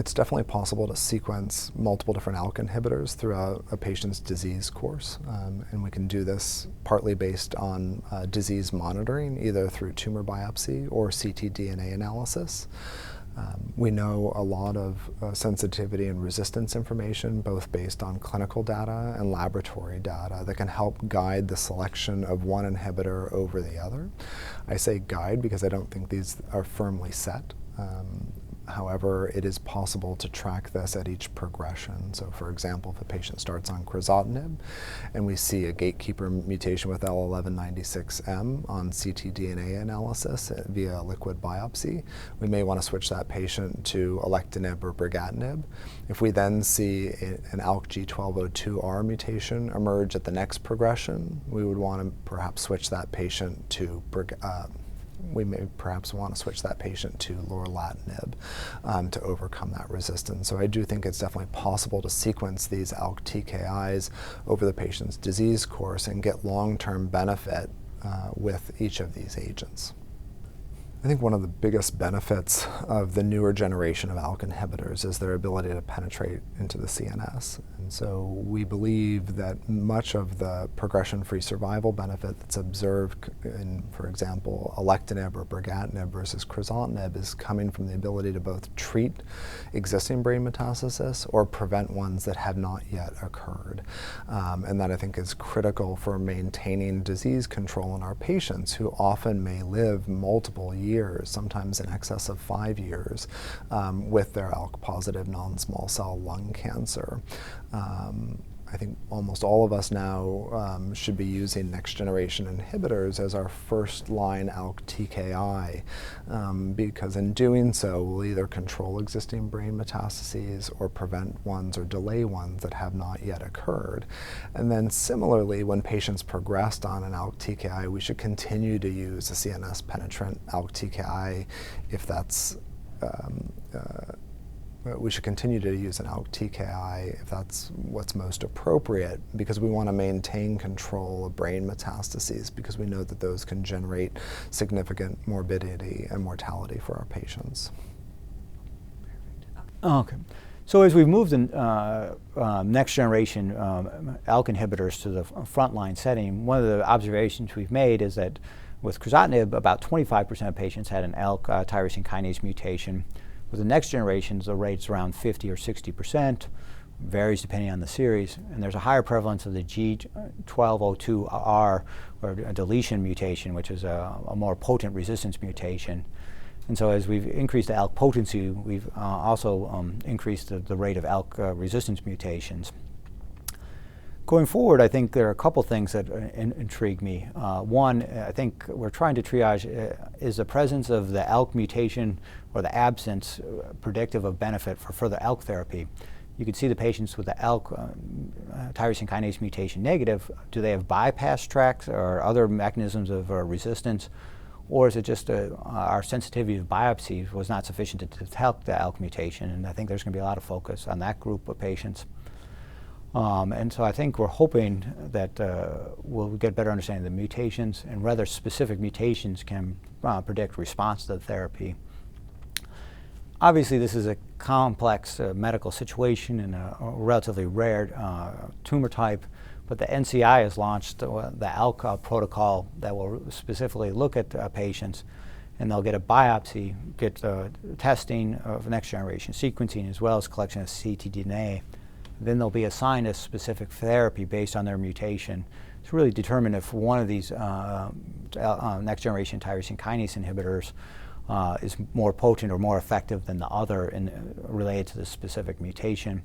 It's definitely possible to sequence multiple different ALK inhibitors throughout a patient's disease course, and we can do this partly based on disease monitoring, either through tumor biopsy or ctDNA analysis. We know a lot of sensitivity and resistance information, both based on clinical data and laboratory data, that can help guide the selection of one inhibitor over the other. I say guide because I don't think these are firmly set. However, it is possible to track this at each progression. So for example, if a patient starts on crizotinib and we see a gatekeeper mutation with L1196M on ctDNA analysis via liquid biopsy, we may want to switch that patient to alectinib or brigatinib. If we then see an ALK G1202R mutation emerge at the next progression, we would want to perhaps switch that patient to lorlatinib to overcome that resistance. So I do think it's definitely possible to sequence these ALK TKIs over the patient's disease course and get long-term benefit with each of these agents. I think one of the biggest benefits of the newer generation of ALK inhibitors is their ability to penetrate into the CNS. And so we believe that much of the progression-free survival benefit that's observed in, for example, alectinib or brigatinib versus crizotinib is coming from the ability to both treat existing brain metastasis or prevent ones that have not yet occurred. And that I think is critical for maintaining disease control in our patients, who often may live multiple years, sometimes in excess of 5 years, with their ALK-positive non-small cell lung cancer. I think almost all of us now should be using next-generation inhibitors as our first-line ALK TKI, because in doing so, we'll either control existing brain metastases or prevent ones or delay ones that have not yet occurred. And then similarly, when patients progressed on an ALK TKI, we should continue to use a CNS-penetrant ALK TKI if that's we should continue to use an ALK TKI if that's what's most appropriate, because we want to maintain control of brain metastases, because we know that those can generate significant morbidity and mortality for our patients. Okay. So as we've moved in next generation ALK inhibitors to the frontline setting, one of the observations we've made is that with crizotinib, about 25% of patients had an ALK tyrosine kinase mutation. With the next generations, the rate's around 50 or 60%, varies depending on the series, and there's a higher prevalence of the G1202R, or a deletion mutation, which is a more potent resistance mutation. And so as we've increased the ALK potency, we've also increased the rate of ALK resistance mutations. Going forward, I think there are a couple things that intrigue me. One, I think we're trying to triage, is the presence of the ALK mutation or the absence predictive of benefit for further ALK therapy? You can see the patients with the ALK tyrosine kinase mutation negative, do they have bypass tracks or other mechanisms of resistance? Or is it just our sensitivity to biopsies was not sufficient to detect the ALK mutation? And I think there's going to be a lot of focus on that group of patients. And so I think we're hoping that we'll get better understanding of the mutations, and whether specific mutations can predict response to the therapy. Obviously, this is a complex medical situation and a relatively rare tumor type, but the NCI has launched the ALK protocol that will specifically look at patients, and they'll get a biopsy, get testing of next generation sequencing, as well as collection of ctDNA. Then they'll be assigned a specific therapy based on their mutation to really determine if one of these next generation tyrosine kinase inhibitors is more potent or more effective than the other related to the specific mutation.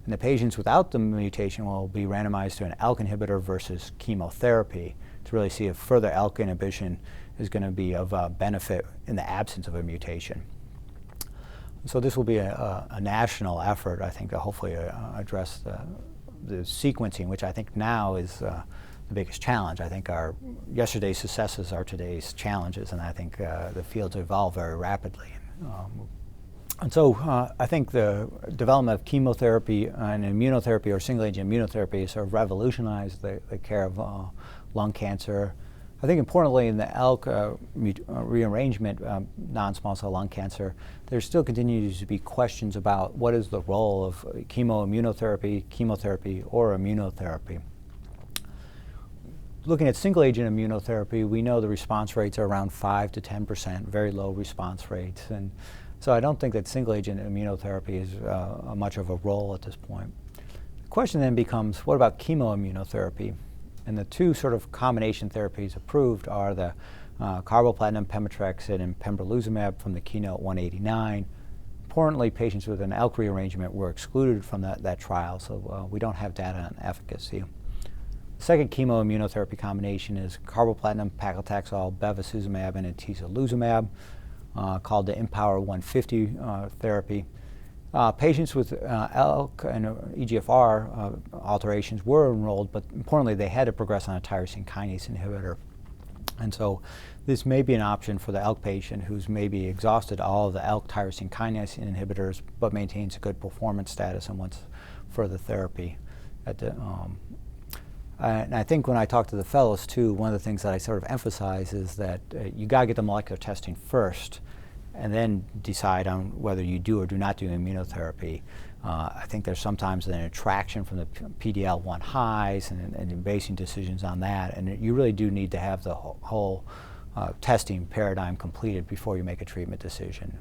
And the patients without the mutation will be randomized to an ALK inhibitor versus chemotherapy to really see if further ALK inhibition is going to be of benefit in the absence of a mutation. So this will be a national effort, I think, to hopefully address the sequencing, which I think now is the biggest challenge. I think our yesterday's successes are today's challenges, and I think the field's evolved very rapidly. And so I think the development of chemotherapy and immunotherapy or single-agent immunotherapy sort of revolutionized the care of lung cancer. I think importantly in the ALK rearrangement non-small cell lung cancer, there still continues to be questions about what is the role of chemotherapy, or immunotherapy. Looking at single agent immunotherapy, we know the response rates are around 5 to 10%, very low response rates. And so I don't think that single agent immunotherapy is much of a role at this point. The question then becomes, what about chemoimmunotherapy? And the two sort of combination therapies approved are the carboplatin, pemetrexed, and pembrolizumab from the KEYNOTE-189. Importantly, patients with an ALK rearrangement were excluded from that trial, so we don't have data on efficacy. The second chemoimmunotherapy combination is carboplatin, paclitaxel, bevacizumab, and atezolizumab, called the IMpower 150 therapy. Patients with ALK and EGFR alterations were enrolled, but importantly, they had to progress on a tyrosine kinase inhibitor. And so this may be an option for the ALK patient who's maybe exhausted all of the ALK tyrosine kinase inhibitors, but maintains a good performance status and wants further therapy. And I think when I talk to the fellows too, one of the things that I sort of emphasize is that you got to get the molecular testing first, and then decide on whether you do or do not do immunotherapy. I think there's sometimes an attraction from the PD-L1 highs and basing decisions on that, and you really do need to have the whole testing paradigm completed before you make a treatment decision.